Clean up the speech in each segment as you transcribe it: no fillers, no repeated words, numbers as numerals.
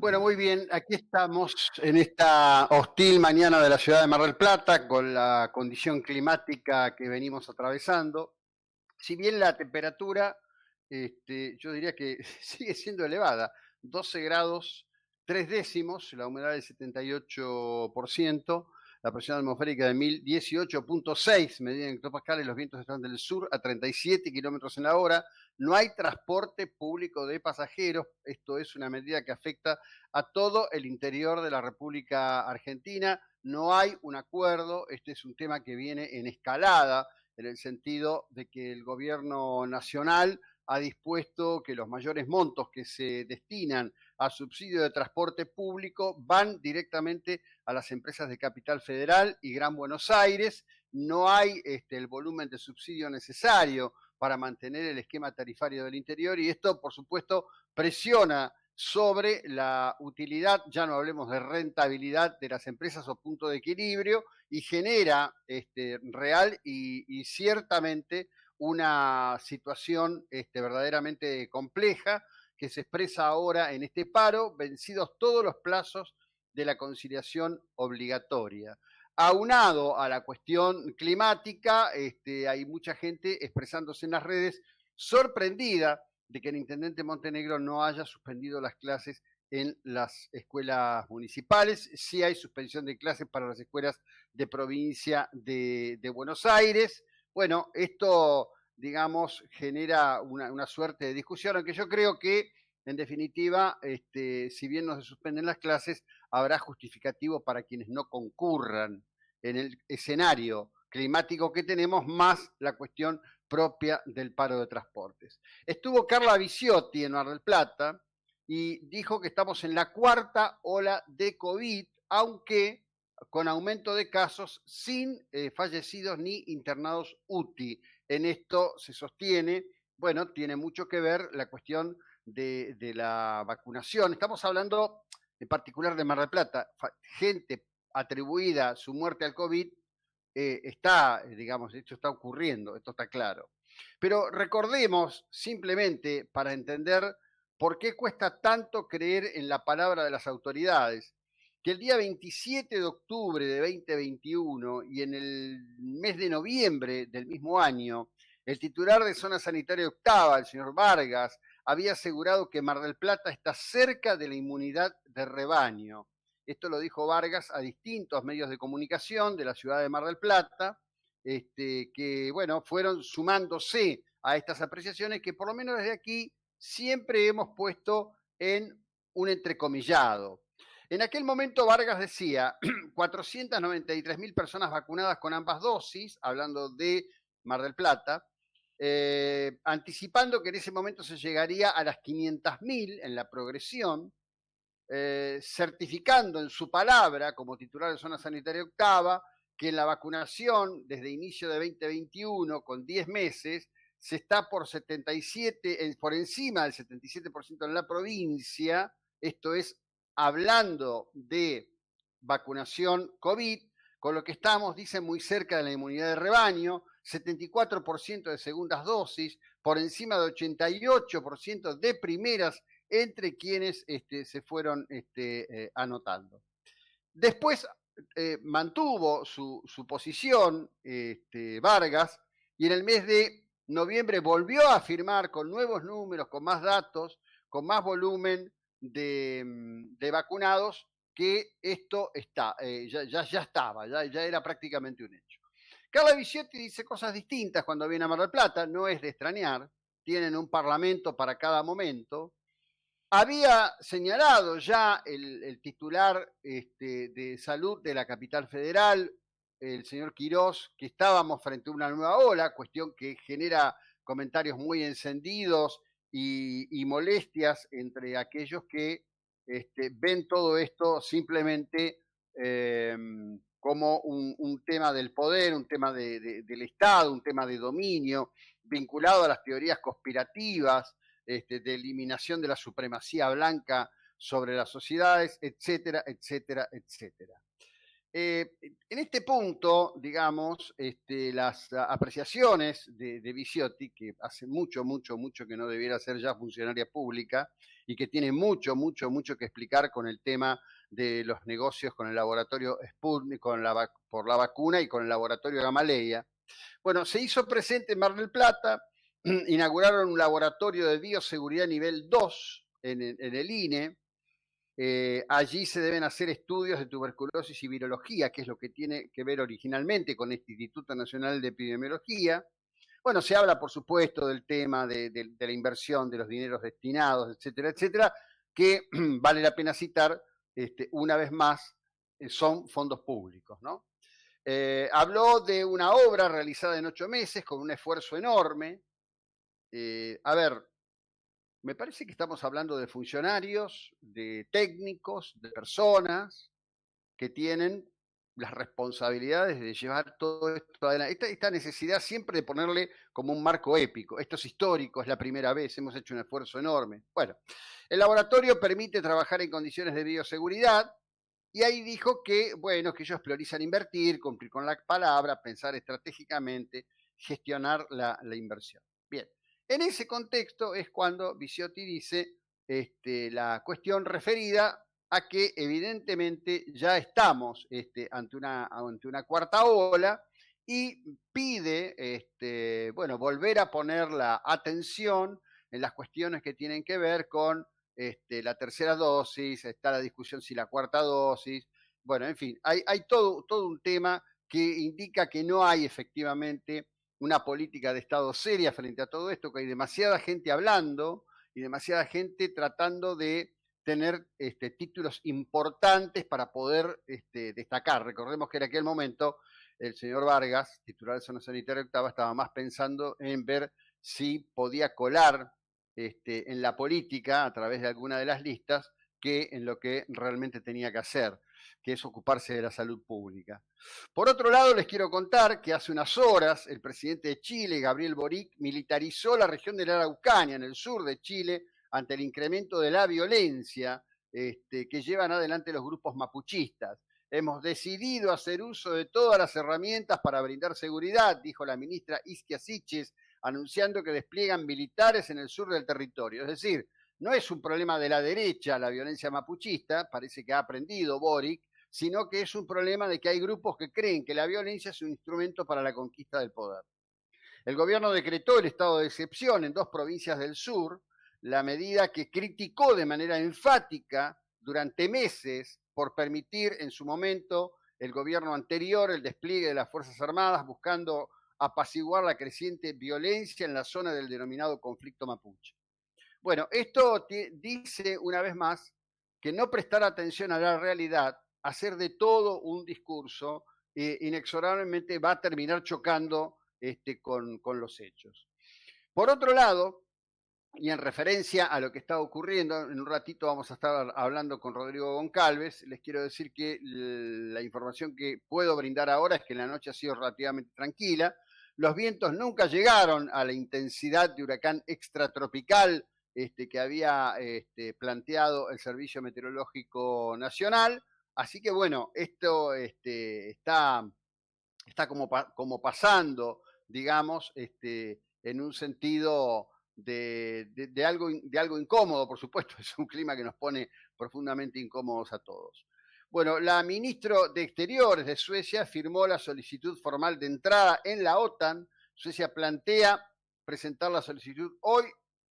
Bueno, muy bien. Aquí estamos en esta hostil mañana de la ciudad de Mar del Plata, con la condición climática que venimos atravesando. Si bien la temperatura, yo diría que sigue siendo elevada, 12 grados 3 décimos, la humedad del 78%, la presión atmosférica de 1018,6 medida en hectopascales, los vientos están del sur a 37 kilómetros en la hora, no hay transporte público de pasajeros, esto es una medida que afecta a todo el interior de la República Argentina, no hay un acuerdo, este es un tema que viene en escalada, en el sentido de que el gobierno nacional ha dispuesto que los mayores montos que se destinan a subsidio de transporte público van directamente a las empresas de Capital Federal y Gran Buenos Aires. No hay el volumen de subsidio necesario para mantener el esquema tarifario del interior y esto, por supuesto, presiona sobre la utilidad, ya no hablemos de rentabilidad de las empresas o punto de equilibrio, y genera real y ciertamente una situación verdaderamente compleja que se expresa ahora en este paro, vencidos todos los plazos de la conciliación obligatoria. Aunado a la cuestión climática, hay mucha gente expresándose en las redes sorprendida de que el intendente Montenegro no haya suspendido las clases en las escuelas municipales. Sí hay suspensión de clases para las escuelas de provincia de Buenos Aires. Bueno, esto, digamos, genera una suerte de discusión, aunque yo creo que, en definitiva, si bien no se suspenden las clases, habrá justificativo para quienes no concurran en el escenario climático que tenemos, más la cuestión propia del paro de transportes. Estuvo Carla Viciotti en Mar del Plata y dijo que estamos en la cuarta ola de COVID, aunque con aumento de casos sin fallecidos ni internados UTI. En esto se sostiene, bueno, tiene mucho que ver la cuestión de la vacunación. Estamos hablando en particular de Mar del Plata, gente atribuida su muerte al COVID está, digamos, esto está ocurriendo, esto está claro. Pero recordemos simplemente para entender por qué cuesta tanto creer en la palabra de las autoridades, que el día 27 de octubre de 2021 y en el mes de noviembre del mismo año, el titular de Zona Sanitaria Octava, el señor Vargas, había asegurado que Mar del Plata está cerca de la inmunidad de rebaño. Esto lo dijo Vargas a distintos medios de comunicación de la ciudad de Mar del Plata, que bueno, fueron sumándose a estas apreciaciones que por lo menos desde aquí siempre hemos puesto en un entrecomillado. En aquel momento Vargas decía 493.000 personas vacunadas con ambas dosis, hablando de Mar del Plata, anticipando que en ese momento se llegaría a las 500.000 en la progresión, certificando en su palabra, como titular de Zona Sanitaria Octava, que en la vacunación desde inicio de 2021, con 10 meses, se está por 77, por encima del 77% en la provincia, esto es, hablando de vacunación COVID, con lo que estamos, dicen, muy cerca de la inmunidad de rebaño, 74% de segundas dosis, por encima de 88% de primeras entre quienes se fueron anotando. Después mantuvo su posición Vargas y en el mes de noviembre volvió a afirmar con nuevos números, con más datos, con más volumen de vacunados, que esto está, ya estaba, ya era prácticamente un hecho. Carla Viciotti dice cosas distintas cuando viene a Mar del Plata, no es de extrañar, tienen un parlamento para cada momento. Había señalado ya el titular de salud de la capital federal, el señor Quirós, que estábamos frente a una nueva ola, cuestión que genera comentarios muy encendidos y molestias entre aquellos que ven todo esto simplemente como un tema del poder, un tema del Estado, un tema de dominio, vinculado a las teorías conspirativas, de eliminación de la supremacía blanca sobre las sociedades, etcétera, etcétera, etcétera. En este punto, digamos, las apreciaciones de Viciotti, que hace mucho, mucho, mucho que no debiera ser ya funcionaria pública y que tiene mucho, mucho, mucho que explicar con el tema de los negocios con el laboratorio Sputnik, por la vacuna y con el laboratorio Gamaleya. Bueno, se hizo presente en Mar del Plata, inauguraron un laboratorio de bioseguridad nivel 2 en el INE. Allí se deben hacer estudios de tuberculosis y virología, que es lo que tiene que ver originalmente con este Instituto Nacional de Epidemiología. Bueno, se habla, por supuesto, del tema de la inversión, de los dineros destinados, etcétera, etcétera, que vale la pena citar, una vez más, son fondos públicos, ¿no? Habló de una obra realizada en 8 meses con un esfuerzo enorme. A ver, me parece que estamos hablando de funcionarios, de técnicos, de personas que tienen las responsabilidades de llevar todo esto adelante. Esta necesidad siempre de ponerle como un marco épico. Esto es histórico, es la primera vez, hemos hecho un esfuerzo enorme. Bueno, el laboratorio permite trabajar en condiciones de bioseguridad y ahí dijo que, bueno, que ellos priorizan invertir, cumplir con la palabra, pensar estratégicamente, gestionar la inversión. Bien, en ese contexto es cuando Viciotti dice la cuestión referida a que evidentemente ya estamos ante una cuarta ola y pide bueno, volver a poner la atención en las cuestiones que tienen que ver con la tercera dosis, está la discusión si la cuarta dosis, bueno, en fin, hay todo un tema que indica que no hay efectivamente una política de Estado seria frente a todo esto, que hay demasiada gente hablando y demasiada gente tratando de tener títulos importantes para poder destacar. Recordemos que en aquel momento el señor Vargas, titular de Zona Sanitaria Octava, estaba más pensando en ver si podía colar en la política a través de alguna de las listas que en lo que realmente tenía que hacer, que es ocuparse de la salud pública. Por otro lado, les quiero contar que hace unas horas el presidente de Chile, Gabriel Boric, militarizó la región de la Araucanía, en el sur de Chile, ante el incremento de la violencia que llevan adelante los grupos mapuchistas. Hemos decidido hacer uso de todas las herramientas para brindar seguridad, dijo la ministra Isquia Siches, anunciando que despliegan militares en el sur del territorio. Es decir, no es un problema de la derecha la violencia mapuchista, parece que ha aprendido Boric, sino que es un problema de que hay grupos que creen que la violencia es un instrumento para la conquista del poder. El gobierno decretó el estado de excepción en 2 provincias del sur, la medida que criticó de manera enfática durante meses por permitir en su momento el gobierno anterior el despliegue de las Fuerzas Armadas buscando apaciguar la creciente violencia en la zona del denominado conflicto mapuche. Bueno, esto dice una vez más que no prestar atención a la realidad, hacer de todo un discurso, inexorablemente va a terminar chocando con los hechos. Por otro lado, y en referencia a lo que está ocurriendo, en un ratito vamos a estar hablando con Rodrigo Goncalves, les quiero decir que la información que puedo brindar ahora es que la noche ha sido relativamente tranquila, los vientos nunca llegaron a la intensidad de huracán extratropical que había planteado el Servicio Meteorológico Nacional, así que bueno, esto está como pasando, digamos, en un sentido de algo incómodo, por supuesto, es un clima que nos pone profundamente incómodos a todos. Bueno, la ministra de Exteriores de Suecia firmó la solicitud formal de entrada en la OTAN. Suecia plantea presentar la solicitud hoy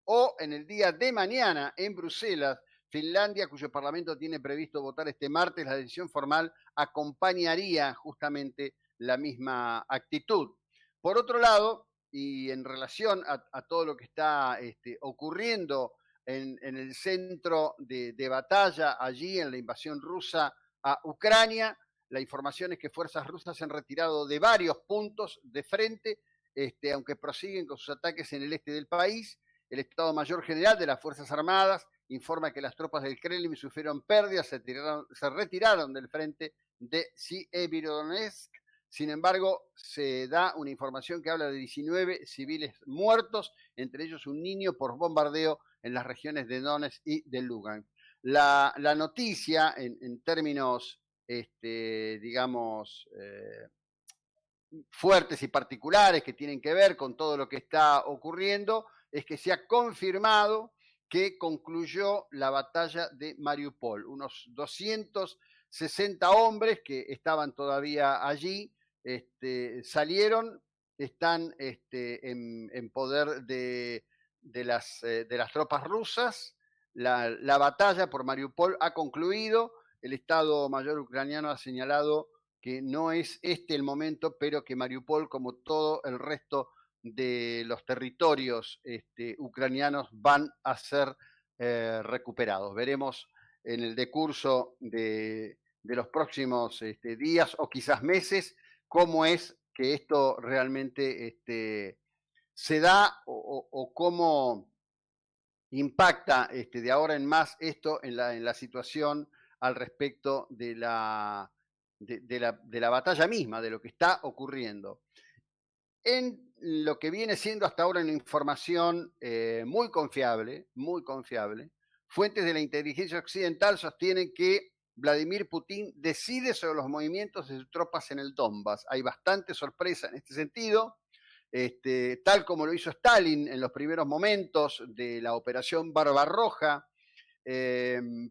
o en el día de mañana en Bruselas. Finlandia, cuyo parlamento tiene previsto votar este martes, la decisión formal acompañaría justamente la misma actitud. Por otro lado, y en relación a todo lo que está ocurriendo en el centro de batalla allí en la invasión rusa a Ucrania, la información es que fuerzas rusas se han retirado de varios puntos de frente, aunque prosiguen con sus ataques en el este del país. El Estado Mayor General de las Fuerzas Armadas informa que las tropas del Kremlin sufrieron pérdidas, se retiraron del frente de Sievierodonetsk. Sin embargo, se da una información que habla de 19 civiles muertos, entre ellos un niño por bombardeo en las regiones de Donetsk y de Lugansk. La noticia, en términos digamos, fuertes y particulares que tienen que ver con todo lo que está ocurriendo, es que se ha confirmado que concluyó la batalla de Mariupol. Unos 260 hombres que estaban todavía allí salieron, están en poder de las tropas rusas. La batalla por Mariupol ha concluido. El Estado Mayor ucraniano ha señalado que no es este el momento, pero que Mariupol, como todo el resto de los territorios ucranianos, van a ser recuperados. Veremos en el decurso de los próximos días o quizás meses cómo es que esto realmente se da o cómo impacta de ahora en más esto en la situación al respecto de la batalla misma, de lo que está ocurriendo. En lo que viene siendo hasta ahora una información muy confiable, fuentes de la inteligencia occidental sostienen que Vladimir Putin decide sobre los movimientos de sus tropas en el Donbass. Hay bastante sorpresa en este sentido. Tal como lo hizo Stalin en los primeros momentos de la operación Barbarroja,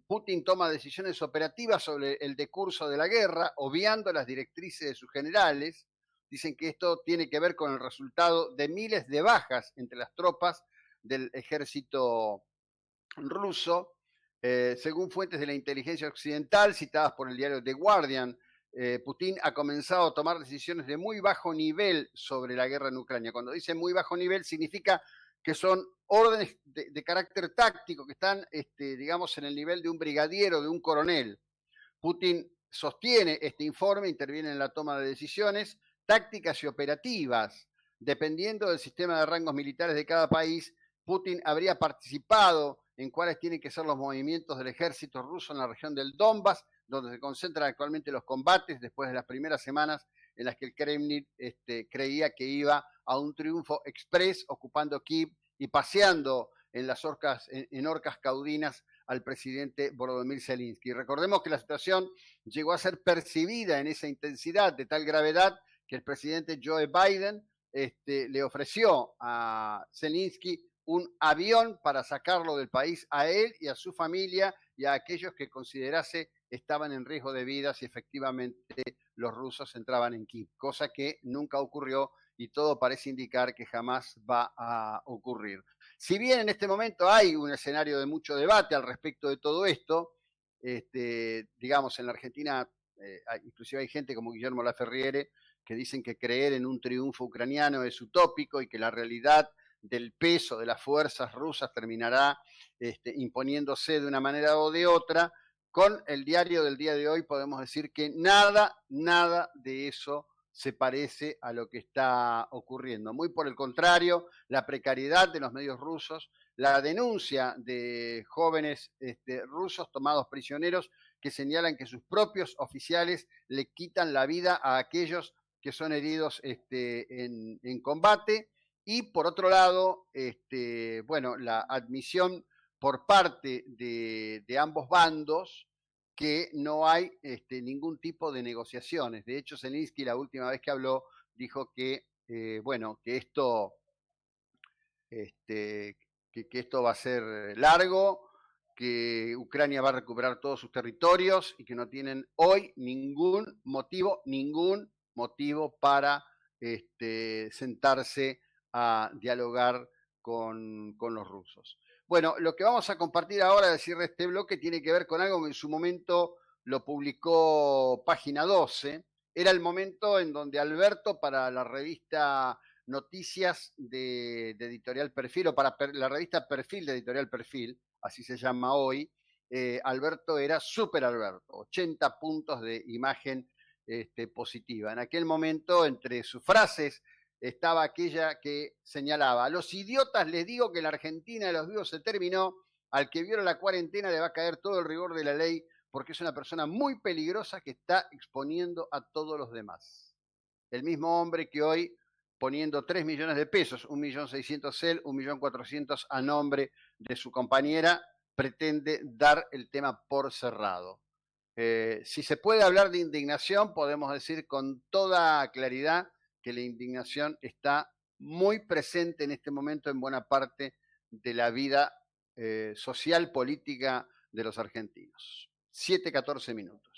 Putin toma decisiones operativas sobre el decurso de la guerra, obviando las directrices de sus generales. Dicen que esto tiene que ver con el resultado de miles de bajas entre las tropas del ejército ruso. Según fuentes de la inteligencia occidental citadas por el diario The Guardian, Putin ha comenzado a tomar decisiones de muy bajo nivel sobre la guerra en Ucrania. Cuando dice muy bajo nivel significa que son órdenes de carácter táctico, que están, digamos, en el nivel de un brigadiero, de un coronel. Putin sostiene este informe, interviene en la toma de decisiones tácticas y operativas. Dependiendo del sistema de rangos militares de cada país, Putin habría participado en cuáles tienen que ser los movimientos del ejército ruso en la región del Donbass, donde se concentran actualmente los combates después de las primeras semanas en las que el Kremlin creía que iba a un triunfo express, ocupando Kiev y paseando en las orcas caudinas al presidente Volodymyr Zelensky. Recordemos que la situación llegó a ser percibida en esa intensidad de tal gravedad que el presidente Joe Biden le ofreció a Zelensky un avión para sacarlo del país a él y a su familia y a aquellos que considerase estaban en riesgo de vida si efectivamente los rusos entraban en Kiev, cosa que nunca ocurrió y todo parece indicar que jamás va a ocurrir. Si bien en este momento hay un escenario de mucho debate al respecto de todo esto, digamos en la Argentina inclusive hay gente como Guillermo Laferriere que dicen que creer en un triunfo ucraniano es utópico y que la realidad del peso de las fuerzas rusas terminará imponiéndose de una manera o de otra. Con el diario del día de hoy podemos decir que nada de eso se parece a lo que está ocurriendo. Muy por el contrario, la precariedad de los medios rusos, la denuncia de jóvenes rusos tomados prisioneros que señalan que sus propios oficiales le quitan la vida a aquellos que son heridos en combate. Y por otro lado, bueno, la admisión por parte de ambos bandos que no hay ningún tipo de negociaciones. De hecho, Zelensky la última vez que habló dijo que, bueno, que esto, que esto va a ser largo, que Ucrania va a recuperar todos sus territorios y que no tienen hoy ningún motivo para sentarse a dialogar con los rusos. Bueno, lo que vamos a compartir ahora al cierre de este bloque tiene que ver con algo que en su momento lo publicó Página 12. Era el momento en donde Alberto, para la revista Noticias de Editorial Perfil, o para la revista Perfil de Editorial Perfil, así se llama hoy, Alberto era súper Alberto, 80 puntos de imagen positiva. En aquel momento, entre sus frases, estaba aquella que señalaba: a los idiotas les digo que la Argentina de los vivos se terminó, al que viola la cuarentena le va a caer todo el rigor de la ley porque es una persona muy peligrosa que está exponiendo a todos los demás. El mismo hombre que hoy, poniendo 3 millones de pesos, 1.600.000 él, 1.400.000 a nombre de su compañera, pretende dar el tema por cerrado. Si se puede hablar de indignación, podemos decir con toda claridad que la indignación está muy presente en este momento en buena parte de la vida social, política de los argentinos. 7:14 minutos.